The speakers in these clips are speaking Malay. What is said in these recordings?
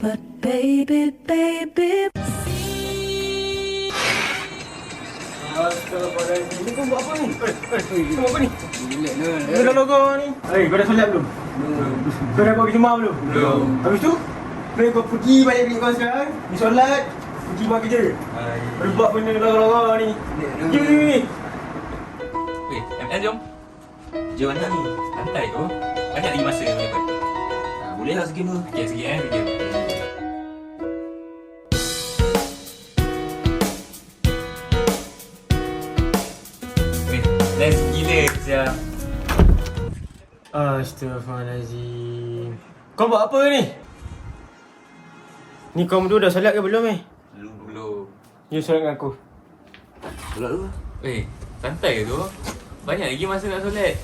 But baby, baby. Ini kau buat apa ni? Kau buat apa ni? Kau dah logo ni? Kau dah solat belum? Belum. Kau dah buat kerja belum? Belum. Habis tu? Kau pergi balik bilik kau sekarang, pergi solat, pergi buat kerja. Kau buat benda logo ni. Ni. Jom. Jom mana ni? Santai tu. Banyak lagi masa yang dapat. Boleh lah segini. Sikit-sikit sikit. Let's gila siap. Astaghfirullahalazim. Kau buat apa ni? Ni kau berdua dah solat ke belum Belum. You solat dengan aku. Solat dulu. Santai ke tu? Banyak lagi masa nak solat.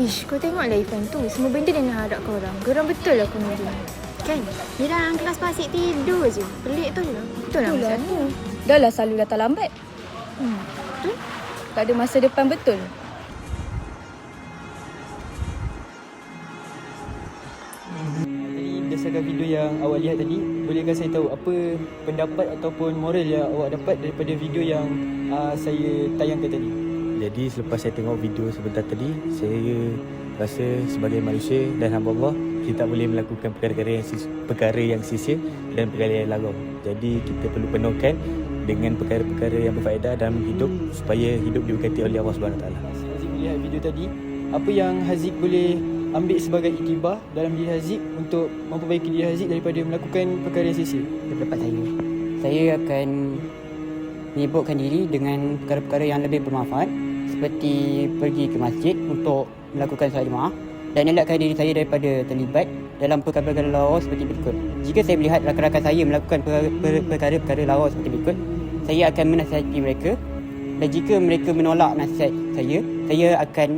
Ish, kau tengoklah Irfan tu. Semua benda dia nak hadap kau orang. Geram betul lah kau ni. Kan? Dia dalam kelas pasik tidur je. Pelik tu lah. Betul lah masa tu. Dah lah selalu datang lambat. Betul? Tak ada masa depan betul. Jadi berdasarkan video yang awak lihat tadi, bolehkah saya tahu apa pendapat ataupun moral yang awak dapat daripada video yang saya tayangkan tadi? Jadi selepas saya tengok video sebentar tadi, saya rasa sebagai manusia dan hamba Allah, kita tak boleh melakukan perkara yang sia-sia dan perkara yang larang. Jadi kita perlu penuhkan dengan perkara-perkara yang berfaedah dalam hidup supaya hidup diberkati oleh Allah SWT. Haziq melihat video tadi, apa yang Haziq boleh ambil sebagai iktibar dalam diri Haziq untuk memperbaiki diri Haziq daripada melakukan perkara yang sia-sia? Pendapat saya akan menyibukkan diri dengan perkara-perkara yang lebih bermanfaat, seperti pergi ke masjid untuk melakukan solat jemaah dan elakkan diri saya daripada terlibat dalam perkara-perkara lawa seperti berikut. Jika saya melihat rakan-rakan saya melakukan perkara-perkara lawa seperti berikut, saya akan menasihati mereka, dan jika mereka menolak nasihat saya akan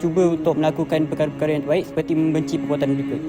cuba untuk melakukan perkara-perkara yang terbaik seperti membenci perbuatan berikut.